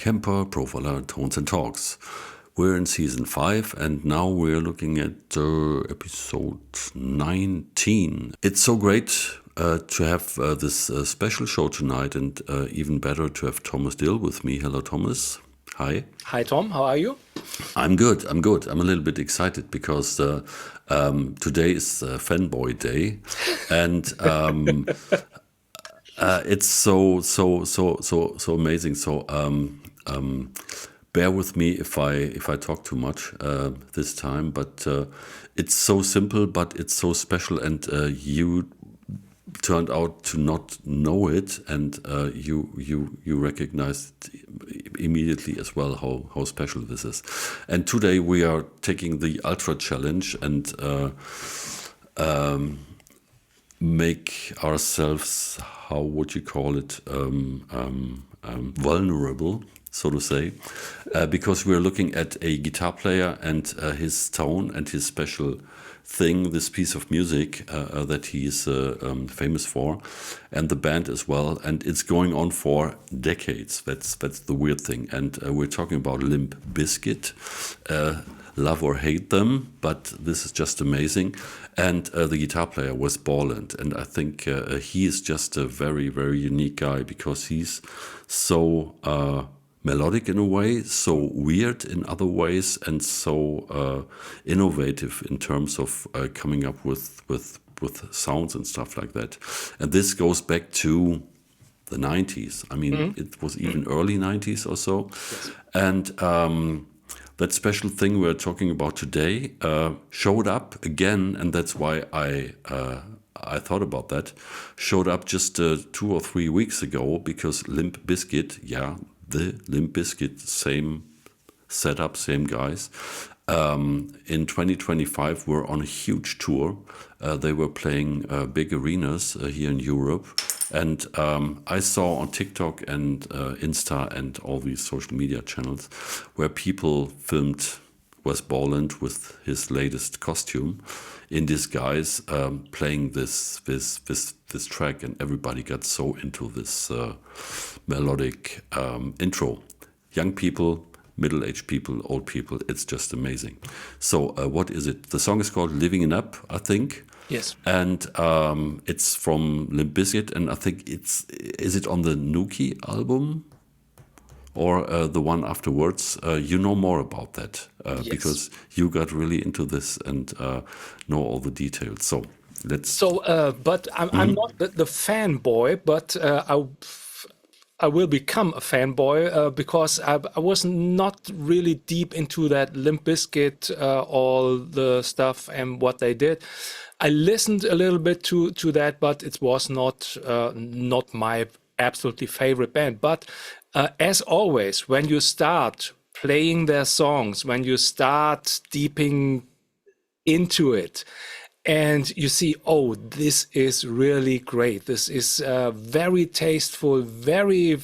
KEMPER PROFILER Tones and Talks. We're in season 5 and now we're looking at episode 19. It's so great to have this special show tonight, and even better to have Thomas Dill with me. Hello, Thomas. Hi. Hi, Tom. How are you? I'm good. I'm a little bit excited because today is Fanboy Day, and it's so amazing. So bear with me if I talk too much this time, but it's so simple, but it's so special, and you turned out to not know it, and you recognized immediately as well how special this is. And today we are taking the Ultra Challenge and make ourselves, how would you call it, vulnerable, so to say, because we're looking at a guitar player and his tone and his special thing, this piece of music that he's famous for, and the band as well, and it's going on for decades. That's the weird thing. And we're talking about Limp Bizkit. Love or hate them, but this is just amazing. And the guitar player, Wes Borland, and I think he is just a very, very unique guy because he's so melodic in a way, so weird in other ways, and so innovative in terms of coming up with sounds and stuff like that. And this goes back to the 90s. I mean, it was even early 90s or so. Yes. And that special thing we're talking about today showed up again, and that's why I thought about that. Showed up just 2 or 3 weeks ago because Limp Bizkit, the Limp Bizkit, same setup, same guys. In 2025, we're on a huge tour. They were playing big arenas here in Europe. And I saw on TikTok and Insta and all these social media channels where people filmed Wes Borland with his latest costume in disguise, playing this track, and everybody got so into this melodic intro. Young people, middle-aged people, old people, it's just amazing. So what is it? The song is called Livin Up, I think. Yes. And it's from Limp Bizkit, and I think is it on the Nuki album or the one afterwards? You know more about that Yes. because you got really into this and know all the details. So let's. So, but I'm not the fanboy, but I will become a fanboy because I was not really deep into that Limp Bizkit, all the stuff and what they did. I listened a little bit to that, but it was not my absolutely favorite band. But as always, when you start playing their songs, when you start deeping into it, and you see, oh, this is really great. This is very tasteful, very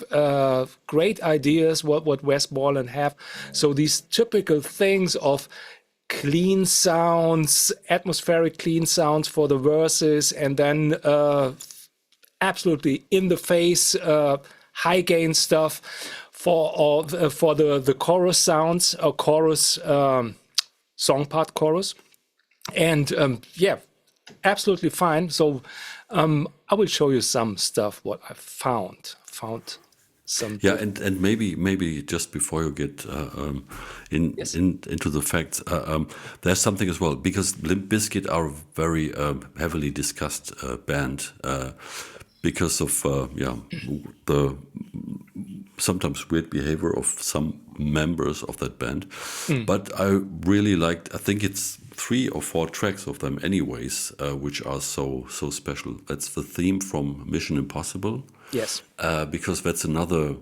great ideas, what Wes Borland have. So these typical things of clean sounds, atmospheric clean sounds for the verses, and then absolutely in the face, high gain stuff for the chorus sounds, or chorus, song part chorus. And absolutely fine. So I will show you some stuff what I found some. Yeah, and maybe just before you get Yes. into the facts, there's something as well, because Limp Bizkit are a very heavily discussed band because of the sometimes weird behavior of some members of that band. But I really liked, I think it's 3 or 4 tracks of them anyways, which are so special. That's the theme from Mission Impossible. Yes. Because that's another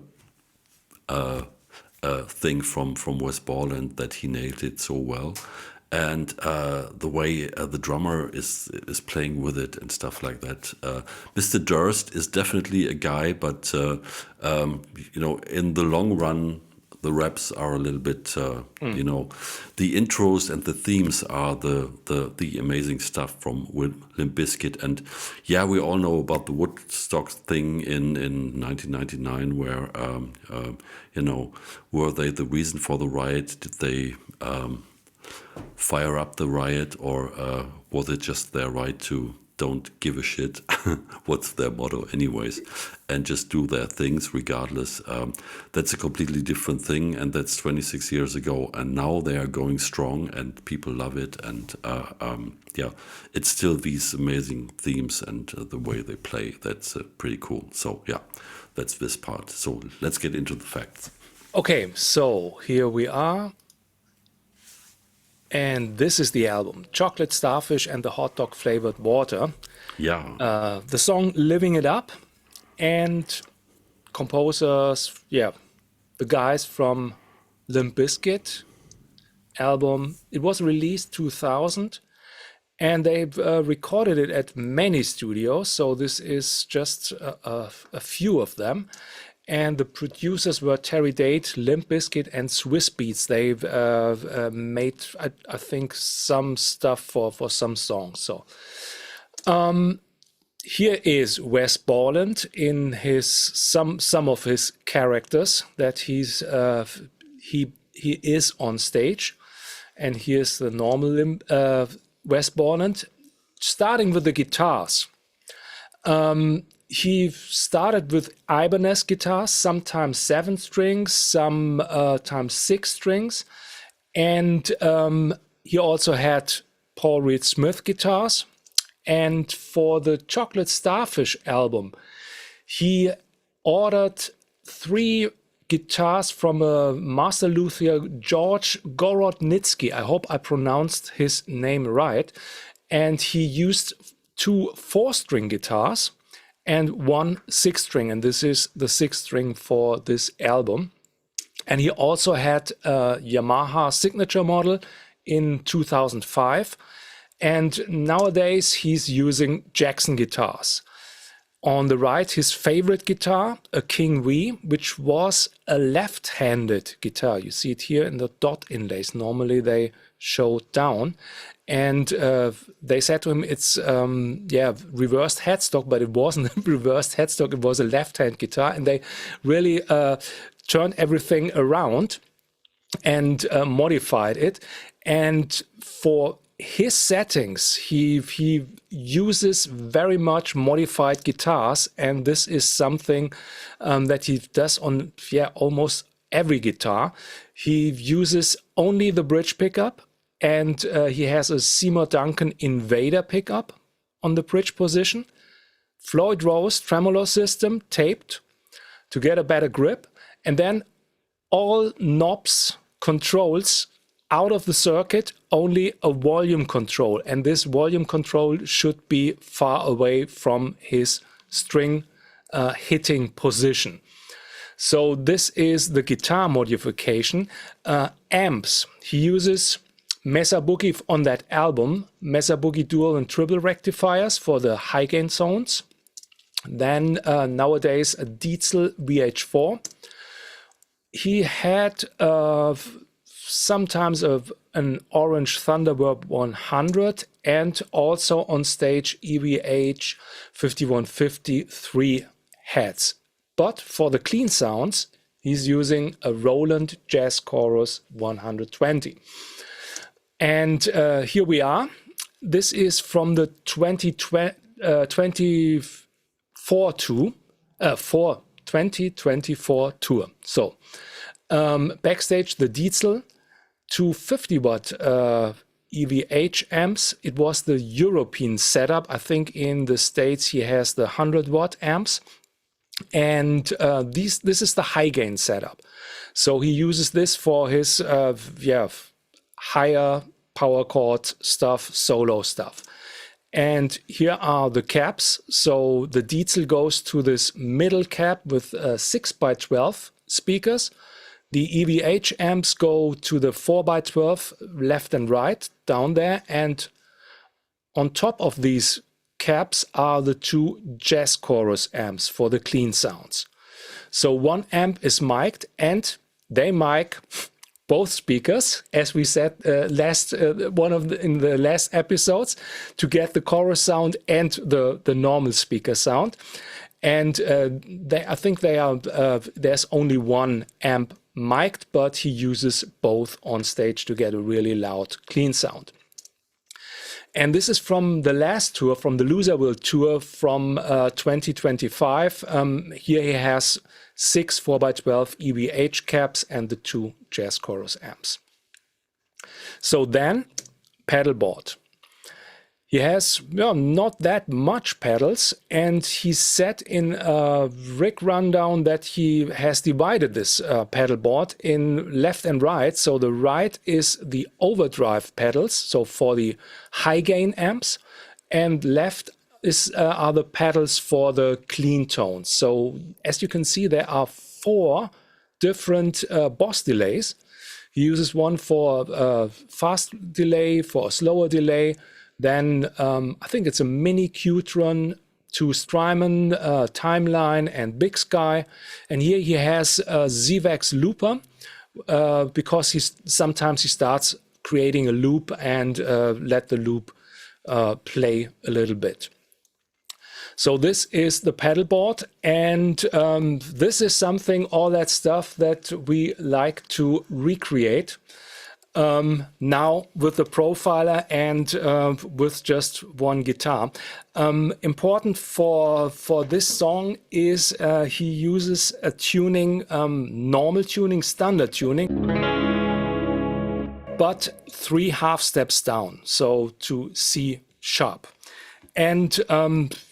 thing from Wes Borland that he nailed it so well. And the way the drummer is playing with it and stuff like that. Mr. Durst is definitely a guy, but in the long run, the raps are a little bit, you know, the intros and the themes are the amazing stuff from Limp Bizkit. And yeah, we all know about the Woodstock thing in 1999, where you know, were they the reason for the riot? Did they fire up the riot, or was it just their right to don't give a shit? What's their motto anyways, and just do their things regardless? That's a completely different thing, and that's 26 years ago, and now they are going strong and people love it. And yeah, it's still these amazing themes and the way they play, that's pretty cool. So yeah, that's this part. So let's get into the facts. Okay, so here we are. And this is the album, Chocolate Starfish and the Hot Dog Flavored Water. Yeah. The song Living It Up, and composers, yeah, the guys from Limp Bizkit album. It was released 2000, and they've recorded it at many studios. So this is just a few of them. And the producers were Terry Date, Limp Bizkit, and Swiss Beats. They've made, I think, some stuff for some songs. So here is Wes Borland in his some of his characters that he is on stage, and here's the normal Wes Borland, starting with the guitars. He started with Ibanez guitars, sometimes 7 strings, sometimes 6 strings. And he also had Paul Reed Smith guitars. And for the Chocolate Starfish album, he ordered 3 guitars from a master luthier, George Gorodnitsky. I hope I pronounced his name right. And he used 2 4-string guitars and 1 6-string, and this is the 6-string for this album. And he also had a Yamaha signature model in 2005, and nowadays he's using Jackson guitars. On the right, his favorite guitar, a King V, which was a left-handed guitar. You see it here in the dot inlays. Normally they show down. And they said to him, it's, reversed headstock, but it wasn't a reversed headstock. It was a left-hand guitar. And they really turned everything around and modified it. And for his settings, he uses very much modified guitars. And this is something that he does on almost every guitar. He uses only the bridge pickup. And he has a Seymour Duncan Invader pickup on the bridge position, Floyd Rose tremolo system taped to get a better grip, and then all knobs, controls out of the circuit, only a volume control. And this volume control should be far away from his string hitting position. So this is the guitar modification. Amps, he uses Mesa Boogie on that album, Mesa Boogie dual and triple rectifiers for the high gain zones. Then nowadays a Dietzel VH4. He had sometimes an orange Thunderbird 100 and also on stage EVH 5153 heads. But for the clean sounds, he's using a Roland Jazz Chorus 120. And here we are. This is from the 2024 tour. So backstage, the Dietzel 250 watt EVH amps. It was the European setup. I think in the States he has the 100 watt amps. And this is the high gain setup. So he uses this for his higher power chord stuff, solo stuff. And here are the caps. So the Dietzel goes to this middle cap with 6x12 speakers. The EVH amps go to the 4x12 left and right down there. And on top of these caps are the 2 Jazz Chorus amps for the clean sounds. So one amp is mic'd, and they mic both speakers, as we said in the last episodes, to get the chorus sound and the normal speaker sound. And I think there's only one amp mic'd, but he uses both on stage to get a really loud, clean sound. And this is from the last tour, from the Loserville tour from 2025. Here he has 6 4x12 EVH caps and the 2 jazz chorus amps. So then, pedalboard. He has not that much pedals, and he said in a rig rundown that he has divided this pedalboard in left and right. So the right is the overdrive pedals, so for the high gain amps, and left are the pedals for the clean tones. So as you can see, there are 4 different Boss delays. He uses one for a fast delay, for a slower delay. Then I think it's a mini Qtron, 2 Strymon, Timeline, and Big Sky. And here he has a ZVAX looper because sometimes he starts creating a loop and let the loop play a little bit. So this is the pedalboard, and this is something, all that stuff that we like to recreate. Now with the profiler and with just one guitar. Important for this song is he uses a tuning, normal tuning, standard tuning, but 3 half steps down, so to C sharp. And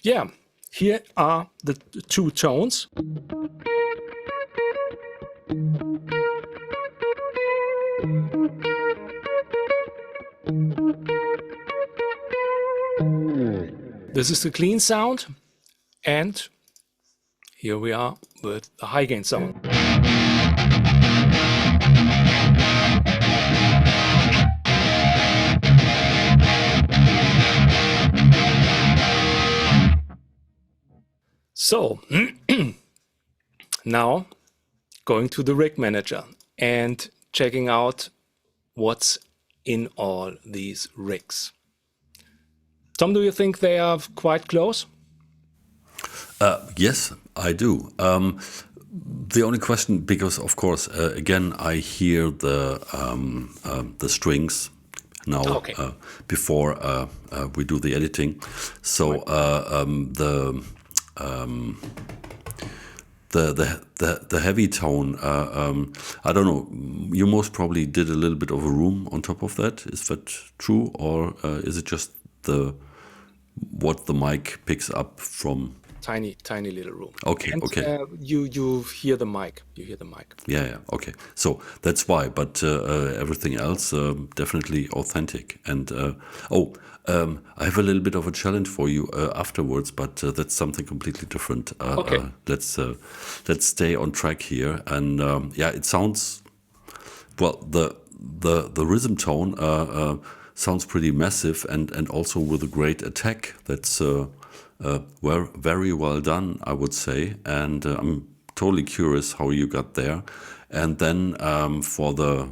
yeah, here are the 2 tones. This is the clean sound, and here we are with the high gain sound. So now going to the rig manager and checking out what's in all these rigs. Tom, do you think they are quite close? Yes, I do. The only question, because of course, again, I hear the strings now before we do the editing. So the heavy tone, I don't know. You most probably did a little bit of a room on top of that. Is that true, or is it just what the mic picks up from? Tiny little room. Okay, and, okay. You hear the mic. Yeah. Okay. So that's why. But everything else definitely authentic. And I have a little bit of a challenge for you afterwards, but that's something completely different. Okay. Let's stay on track here. And yeah, it sounds well. The rhythm tone sounds pretty massive, and also with a great attack. That's very well done, I would say. And I'm totally curious how you got there. And then for the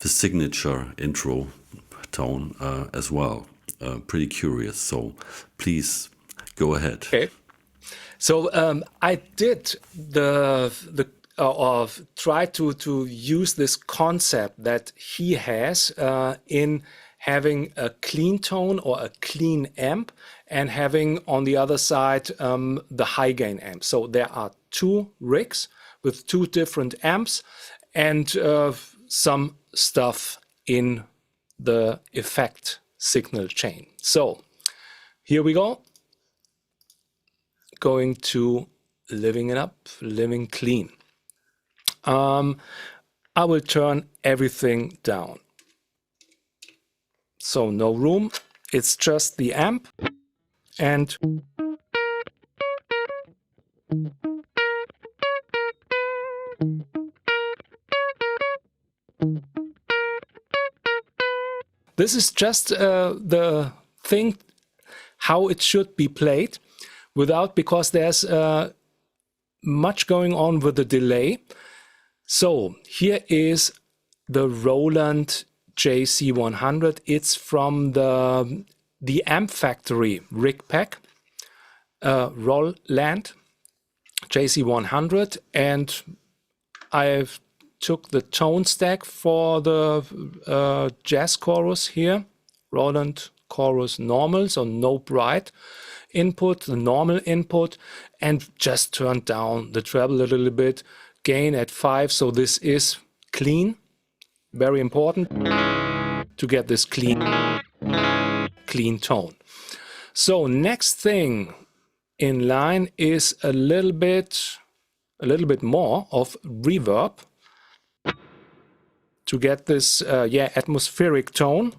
signature intro tone as well. Pretty curious. So please go ahead. Okay. So I did try to use this concept that he has in having a clean tone or a clean amp and having on the other side the high gain amp. So there are 2 rigs with 2 different amps and some stuff in the effect signal chain. So here we go. Going to living it up, living clean. I will turn everything down. So no room, it's just the amp and this is just the thing how it should be played because there's much going on with the delay. So here is the Roland JC100. It's from the Amp Factory rig pack, Roland JC100, and I've took the tone stack for the jazz chorus here, Roland chorus normal, so no bright input, the normal input, and just turned down the treble a little bit, gain at 5, so this is clean, very important to get this clean tone. So next thing in line is a little bit more of reverb to get this atmospheric tone.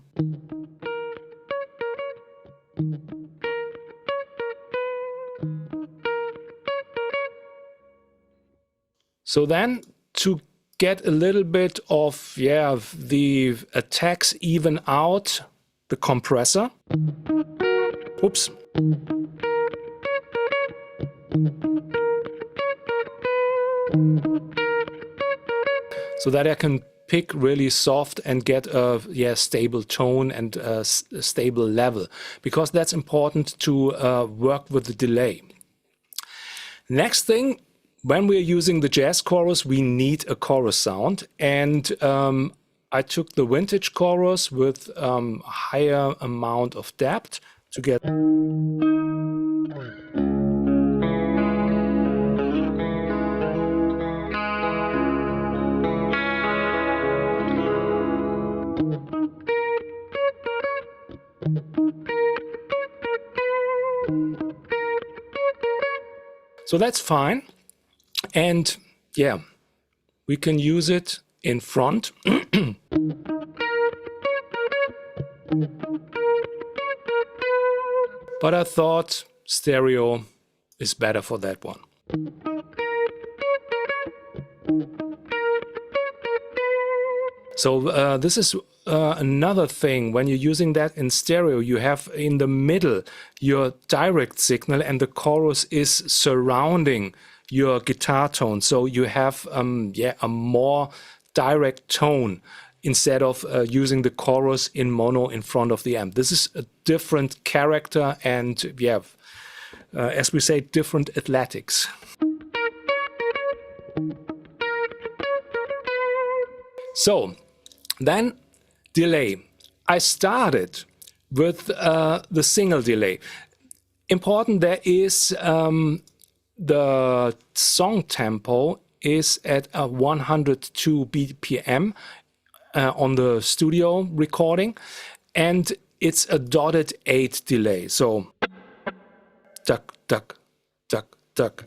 So then to get a little bit of the attacks even out, the compressor. Oops. So that I can pick really soft and get a stable tone and a stable level, because that's important to work with the delay. Next thing, when we're using the jazz chorus, we need a chorus sound, and I took the vintage chorus with a higher amount of depth to get so that's fine. And yeah, we can use it in front. But I thought stereo is better for that one. So this is another thing. When you're using that in stereo, you have in the middle your direct signal and the chorus is surrounding your guitar tone. So you have a more direct tone instead of using the chorus in mono in front of the amp. This is a different character and as we say, different athletics. So then delay. I started with the single delay. Important, there is the song tempo is at 102 BPM on the studio recording, and it's a dotted 8 delay. So duck, duck, duck, duck.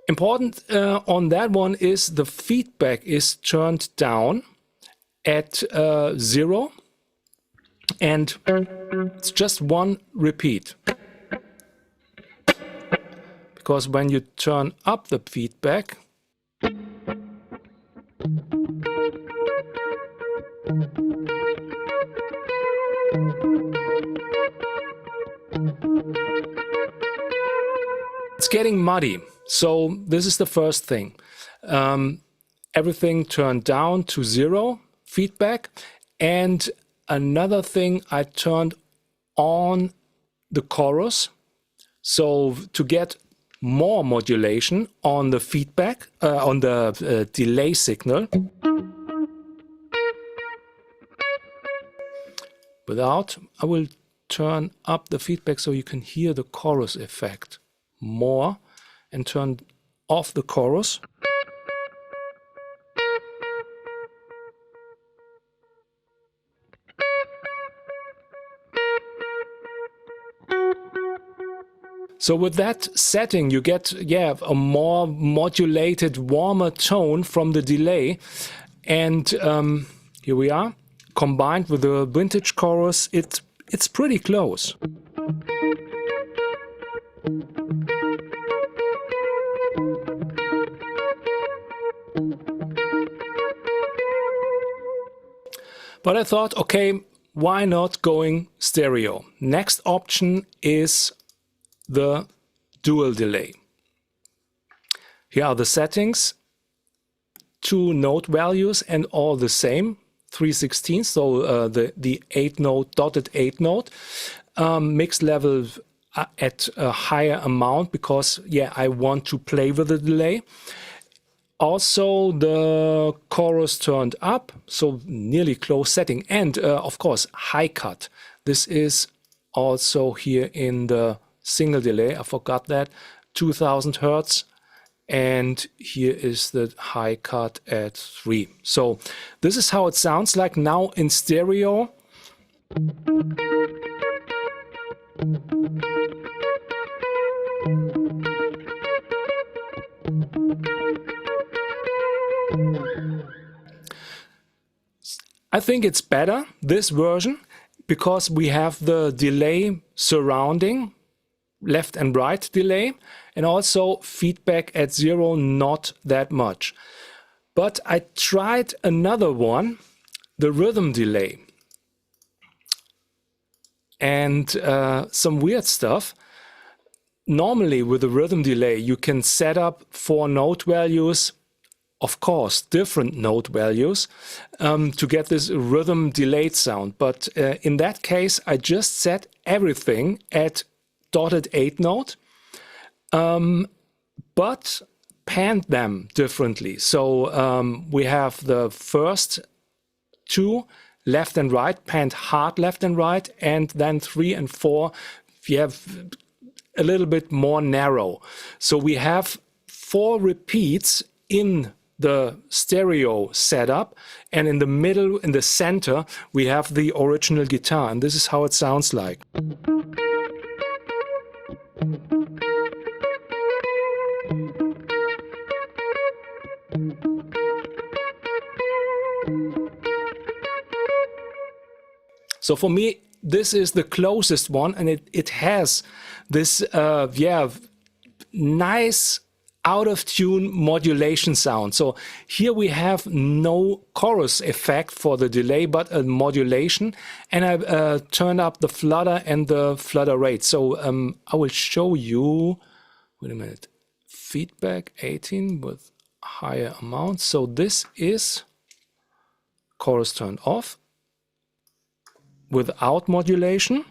Important on that one is the feedback is turned down at 0, and it's just one repeat. Because when you turn up the feedback, it's getting muddy. So this is the first thing. Everything turned down to 0 feedback. And another thing, I turned on the chorus. So to get more modulation on the feedback, on the delay signal. Without, I will turn up the feedback so you can hear the chorus effect more, and turn off the chorus. So with that setting, you get a more modulated, warmer tone from the delay. And here we are, combined with the vintage chorus, it's pretty close. But I thought, okay, why not going stereo? Next option is the dual delay. Here are the settings. 2 note values and all the same, 3/16, so the 8 note, dotted 8 note. Mix level at a higher amount because, yeah, I want to play with the delay. Also, the chorus turned up, so nearly close setting. And of course, high cut. This is also here in the single delay. I forgot that. 2000 Hertz. And here is the high cut at 3. So this is how it sounds like now in stereo. I think it's better, this version, because we have the delay surrounding, left and right delay, and also feedback at 0, not that much. But I tried another one, the rhythm delay, and some weird stuff. Normally with the rhythm delay you can set up 4 note values, of course different note values, to get this rhythm delayed sound. But in that case I just set everything at dotted 8 note, but panned them differently. So we have the first 2 left and right, panned hard left and right, and then 3 and 4 we have a little bit more narrow. So we have 4 repeats in the stereo setup, and in the middle, in the center, we have the original guitar, and this is how it sounds like. So for me, this is the closest one, and it has this nice out-of-tune modulation sound. So here we have no chorus effect for the delay, but a modulation, and I turned up the flutter and the flutter rate. So I will show you, wait a minute, feedback 18 with higher amounts. So this is chorus turned off without modulation.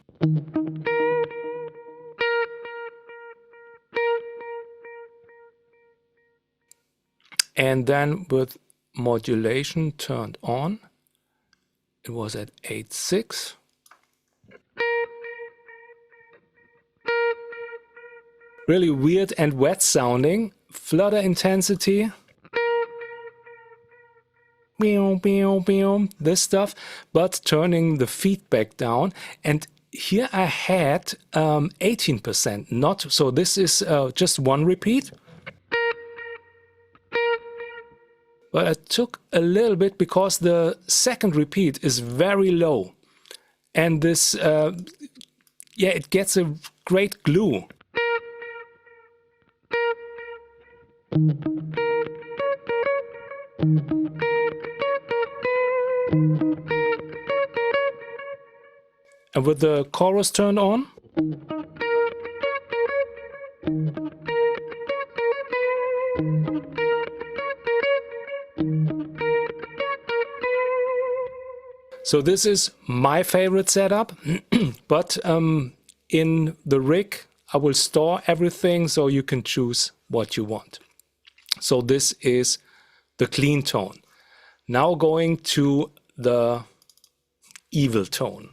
And then with modulation turned on, it was at 8.6. Really weird and wet sounding. Flutter intensity. This stuff, but turning the feedback down. And here I had 18%, not, so this is just one repeat. But I took a little bit because the second repeat is very low. And this, it gets a great glue. And with the chorus turned on, so this is my favorite setup, but in the rig I will store everything so you can choose what you want. So this is the clean tone. Now going to the evil tone.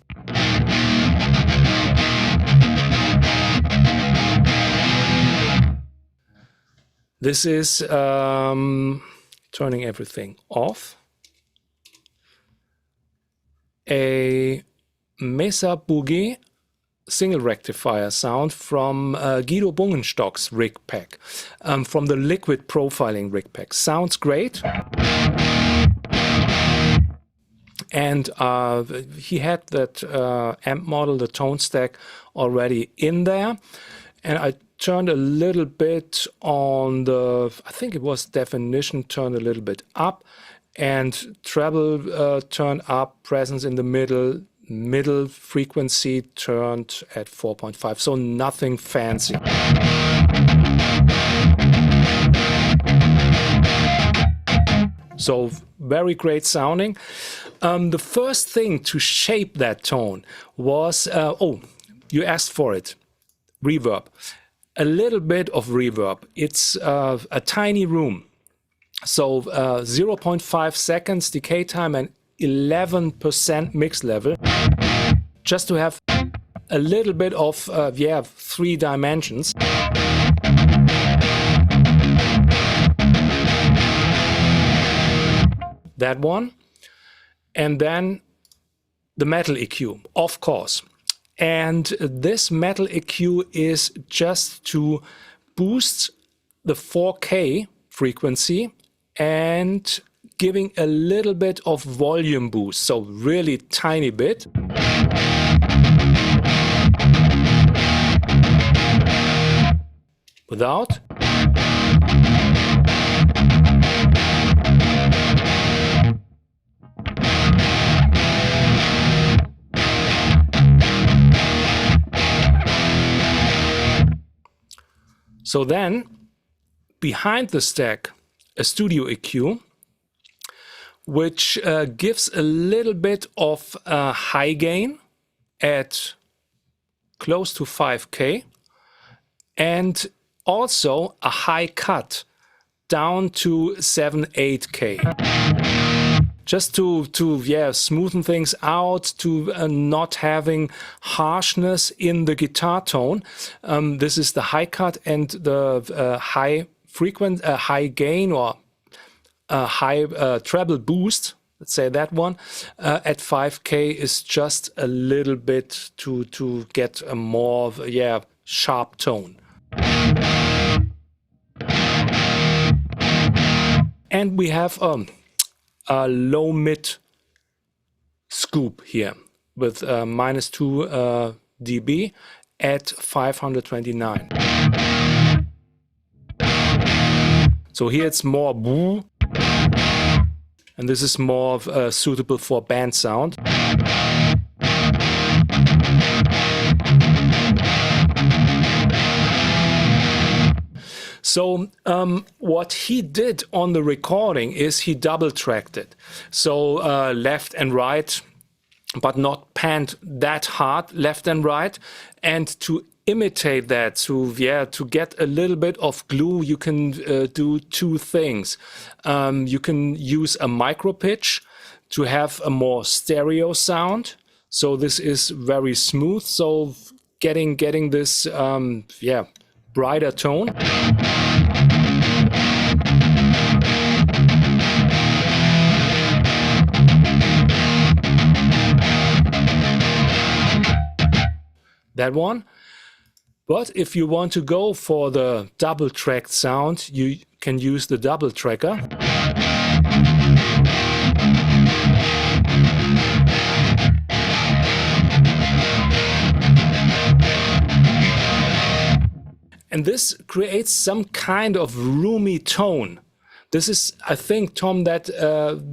This is turning everything off. A Mesa Boogie single rectifier sound from Guido Bungenstock's rig pack, from the liquid profiling rig pack. Sounds great. And he had that amp model, the tone stack, already in there. And I turned a little bit on the, I think it was definition, turned a little bit up, and treble turned up, presence in the middle, middle frequency turned at 4.5, so nothing fancy. So very great sounding. The first thing to shape that tone was, oh, you asked for it, reverb. A little bit of reverb. It's a tiny room. So 0.5 seconds decay time and 11% mix level. Just to have a little bit of, yeah, 3 dimensions. That one. And then the metal EQ, of course. And this metal EQ is just to boost the 4K frequency and giving a little bit of volume boost, so really tiny bit. Without. So then, behind the stack, a studio EQ, which gives a little bit of high gain at close to 5K, and also a high cut down to 7-8K. Just to yeah, smoothen things out, to not having harshness in the guitar tone. This is the high cut, and the high gain or high treble boost, let's say that one, at 5K is just a little bit to get a more, yeah, sharp tone. And we have a low mid scoop here with -2 dB at 529. So here it's more boo, and this is more suitable for band sound. So what he did on the recording is he double tracked it. So left and right, but not panned that hard left and right. And to imitate that, to get a little bit of glue, you can do 2 things. You can use a micro pitch to have a more stereo sound. So this is very smooth. So getting this brighter tone. That one. But if you want to go for the double tracked sound, you can use the double tracker. And this creates some kind of roomy tone. This is, I think, Tom, that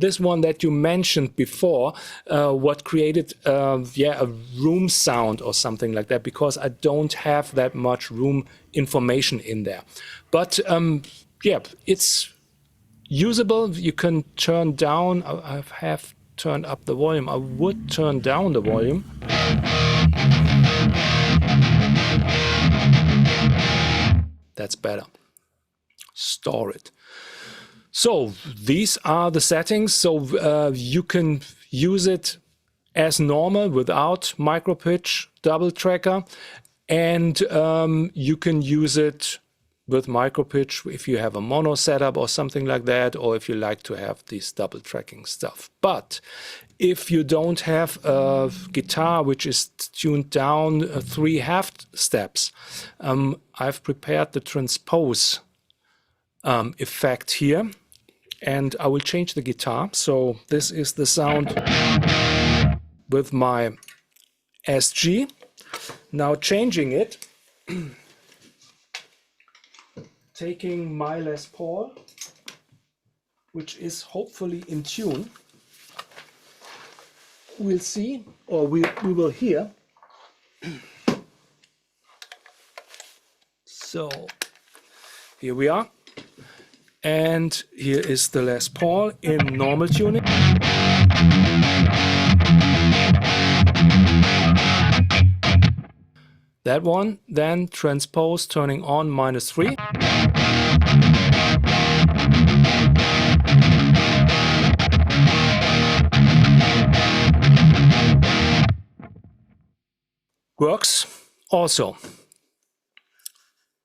this one that you mentioned before, what created a room sound or something like that, because I don't have that much room information in there. But yeah, it's usable. You can turn down. I have turned up the volume. I would turn down the volume. That's better. Store it. So these are the settings. So you can use it as normal without micro pitch, double tracker, and you can use it with micro pitch if you have a mono setup or something like that, or if you like to have this double tracking stuff. But if you don't have a guitar which is tuned down 3 half steps, I've prepared the transpose effect here, and I will change the guitar. So this is the sound with my SG. Now changing it, taking my Les Paul, which is hopefully in tune. we'll see, or we will hear. So here we are. And here is the Les Paul in normal tuning. That one, then transpose, turning on -3. Works also.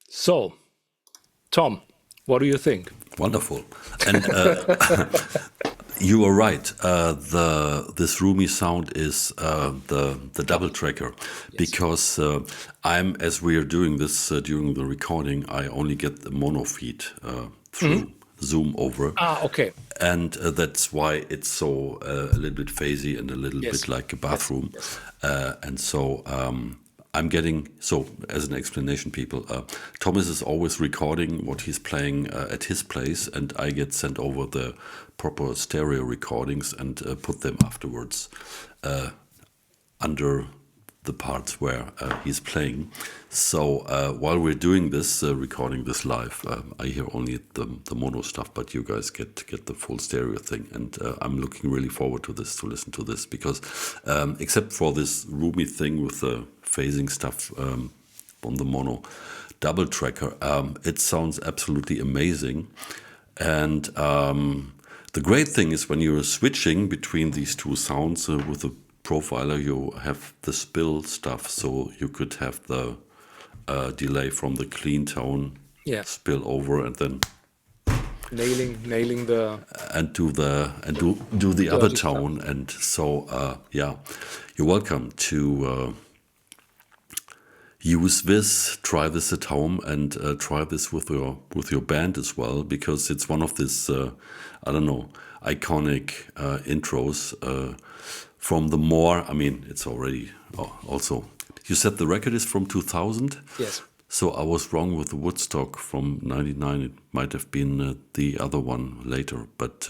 So, Tom, what do you think? Wonderful. And you are right. This roomy sound is the double tracker, because I'm, as we are doing this during the recording, I only get the mono feed through Zoom over. Okay. And that's why it's so a little bit phasey and a little bit like a bathroom. And so I'm getting, so as an explanation, people, Thomas is always recording what he's playing at his place, and I get sent over the proper stereo recordings and put them afterwards under the parts where he's playing. So while we're doing this, recording this live, I hear only the mono stuff, but you guys get the full stereo thing. And I'm looking really forward to this, to listen to this, because except for this roomy thing with the phasing stuff on the mono double tracker, it sounds absolutely amazing. And the great thing is when you're switching between these two sounds with the profiler, you have the spill stuff, so you could have the delay from the clean tone spill over, and then nailing the and do the other tone. And so you're welcome to use this, try this at home, and try this with your band as well, because it's one of this iconic intros from the more, I mean, it's already also, you said the record is from 2000? Yes. So I was wrong with the Woodstock from 99. It might have been the other one later. But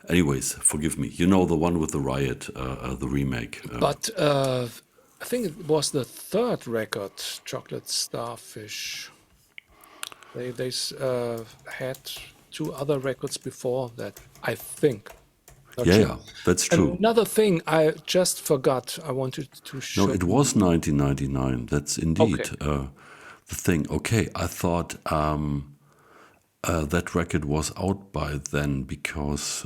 anyways, forgive me. You know the one with the Riot, the remake. But I think it was the third record, Chocolate Starfish. They had two other records before that, I think. Yeah, that's true. Another thing I just forgot, I wanted to show. No, it was 1999. That's indeed the thing. Okay, I thought that record was out by then because,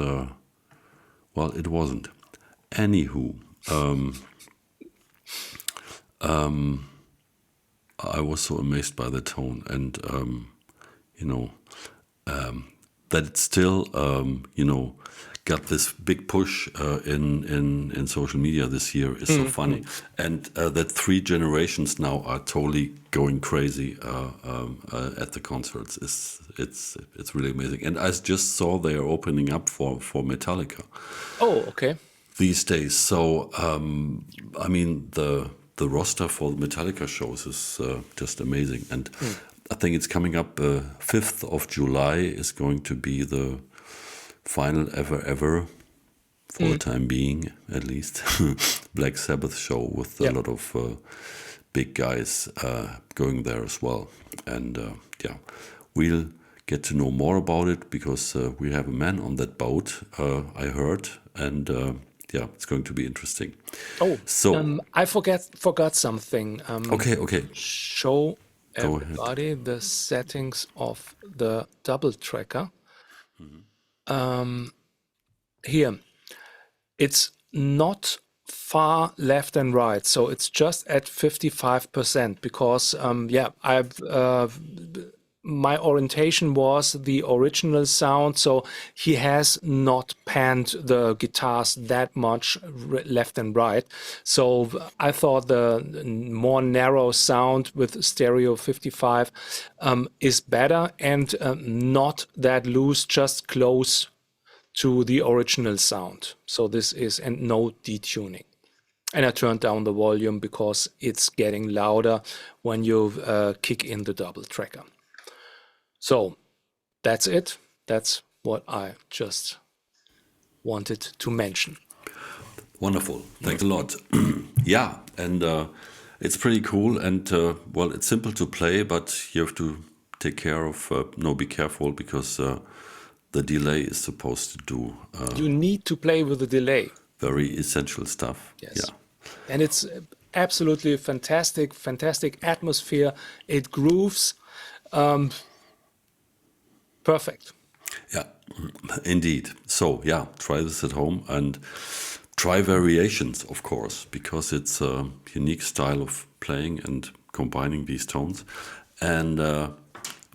well, it wasn't. Anywho, I was so amazed by the tone, and that it's still, got this big push in social media this year is so funny, and that 3 generations now are totally going crazy at the concerts. It's really amazing, and I just saw they are opening up for Metallica. Oh, okay. These days, so I mean the roster for the Metallica shows is just amazing, and I think it's coming up 5th of July is going to be the final ever for the time being, at least, Black Sabbath show with a lot of big guys going there as well. And we'll get to know more about it because we have a man on that boat, I heard, and it's going to be interesting. Oh, so I forgot something. Okay. Show everybody the settings of the double tracker. Here, it's not far left and right, so it's just at 55% because my orientation was the original sound, so he has not panned the guitars that much left and right. So I thought the more narrow sound with stereo 55 is better and not that loose, just close to the original sound. So this is, and no detuning. And I turned down the volume because it's getting louder when you kick in the double tracker. So that's it. That's what I just wanted to mention. Wonderful. Thanks a lot. Yeah, and it's pretty cool. And well, it's simple to play, but you have to take care of. No, be careful because the delay is supposed to do You need to play with the delay. very essential stuff. Yes. Yeah. And it's absolutely fantastic, fantastic atmosphere. It grooves. Perfect. Yeah, indeed. So yeah, try this at home and try variations, of course, because it's a unique style of playing and combining these tones. And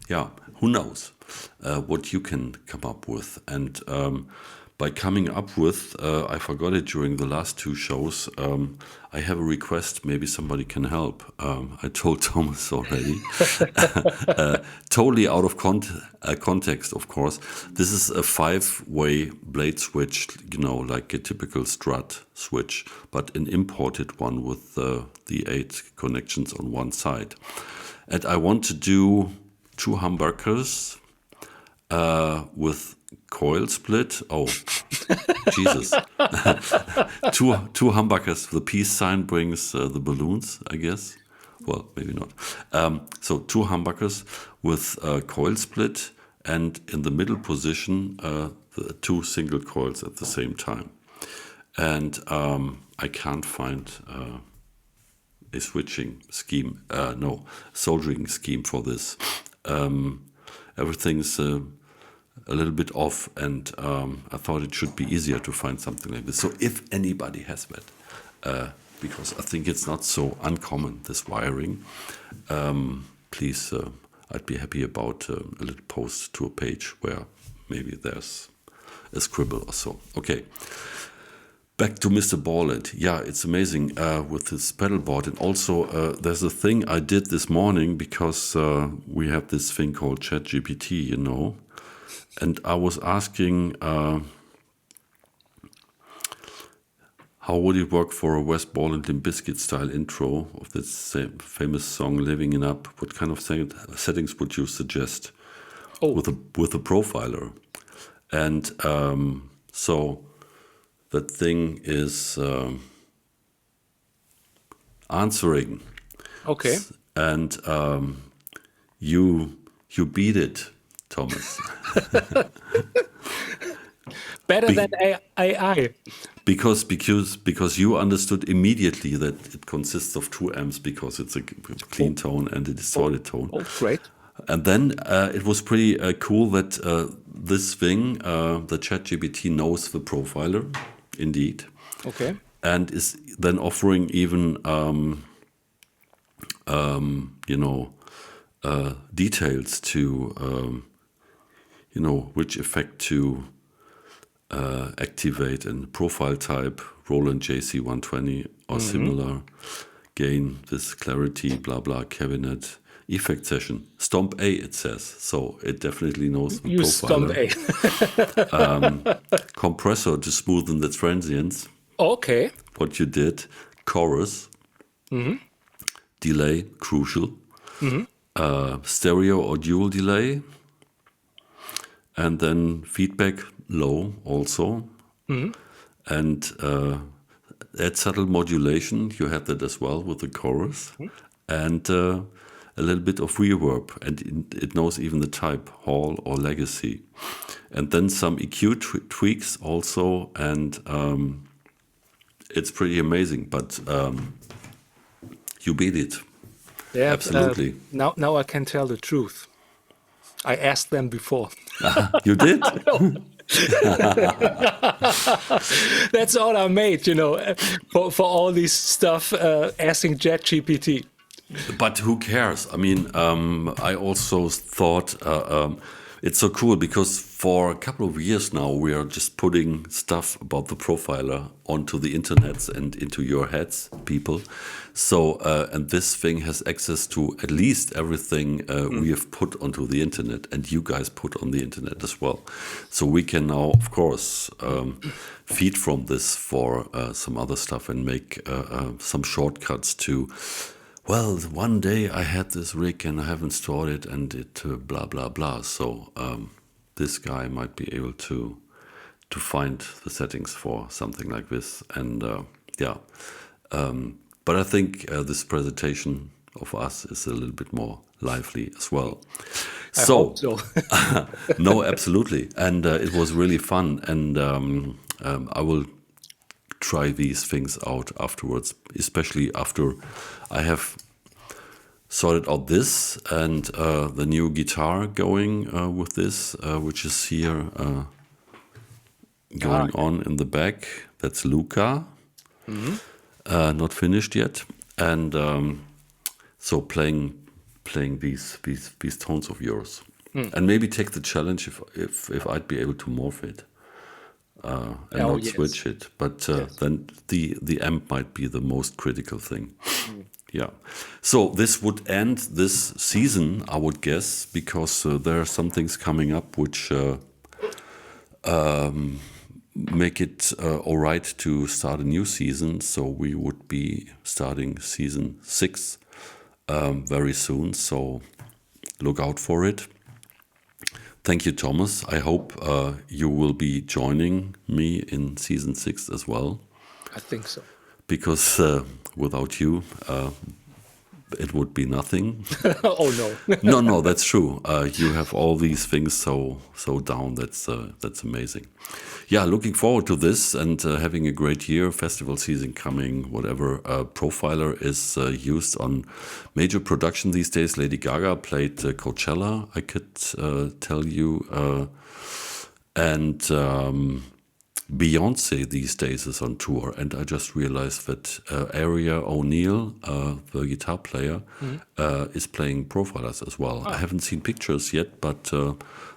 yeah, who knows what you can come up with. And by coming up with, I forgot it during the last two shows, I have a request, maybe somebody can help. I told Thomas already. Totally out of context, of course. This is a 5-way blade switch, you know, like a typical Strat switch, but an imported one with the 8 connections on one side. And I want to do 2 humbuckers with coil split. Oh, Jesus. two humbuckers. The peace sign brings the balloons, I guess. Well, maybe not. So 2 humbuckers with coil split, and in the middle position, the 2 single coils at the same time. And I can't find a switching scheme, soldering scheme for this. Everything's a little bit off, and I thought it should be easier to find something like this. So if anybody has that, because I think it's not so uncommon, this wiring, please, I'd be happy about a little post to a page where maybe there's a scribble or so. Okay. Back to Mr. Borland. Yeah, it's amazing with this pedalboard. And also, there's a thing I did this morning because we have this thing called ChatGPT, you know. And I was asking, how would it work for a Wes Borland Limp Bizkit style intro of this same famous song "Living Up"? What kind of settings would you suggest with a profiler? And so that thing is answering. Okay. And you beat it, Thomas. Better than AI. Because you understood immediately that it consists of 2 amps because it's a clean tone and a distorted tone. Oh, great. And then it was pretty cool that this thing, the ChatGPT knows the profiler, indeed. Okay. And is then offering even, details to, which effect to activate in profile type, Roland JC120 or similar, gain, this clarity, blah, blah, cabinet, effect session. Stomp A, it says. So it definitely knows the profiler. Stomp A. Compressor to smoothen the transients. Okay. What you did. Chorus. Delay, crucial. Stereo or dual delay. And then feedback, low also. And add subtle modulation. You had that as well with the chorus. And a little bit of reverb. And it knows even the type, Hall or Legacy. And then some EQ tweaks also. And it's pretty amazing. But you beat it. Yeah, absolutely. Now I can tell the truth. I asked them before. You did? That's all I made, for all this stuff, asking ChatGPT. But who cares? I mean, I also thought it's so cool because for a couple of years now, we are just putting stuff about the profiler onto the internets and into your heads, people. So, and this thing has access to at least everything we have put onto the internet and you guys put on the internet as well. So we can now, of course, feed from this for some other stuff and make some shortcuts to, well, one day I had this rig and I haven't stored it and it blah, blah, blah. So this guy might be able to to find the settings for something like this. And yeah, but I think this presentation of us is a little bit more lively as well. I hope so. No, absolutely. And it was really fun. And I will try these things out afterwards, especially after I have sorted out this and the new guitar going with this, which is here going on in the back. That's Luca, not finished yet. And so playing these tones of yours, and maybe take the challenge if I'd be able to morph it and not switch it. But then the amp might be the most critical thing. Yeah. So this would end this season, I would guess, because there are some things coming up which make it all right to start a new season. So we would be starting season 6 very soon. So look out for it. Thank you, Thomas. I hope you will be joining me in season 6 as well. I think so. Because without you, it would be nothing. Oh no. No, that's true. You have all these things so down. That's amazing. Yeah, looking forward to this and having a great year. Festival season coming, whatever. Profiler is used on major production these days. Lady Gaga played Coachella, I could tell you, and Beyonce these days is on tour, and I just realized that Aria O'Neil, the guitar player, is playing Profilers as well. I haven't seen pictures yet, but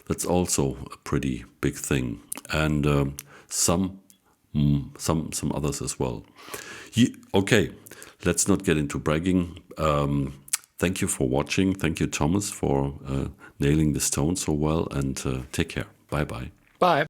that's also a pretty big thing, and some others as well. Okay, let's not get into bragging. Thank you for watching. Thank you, Thomas, for nailing this tone so well, and take care. Bye-bye. Bye.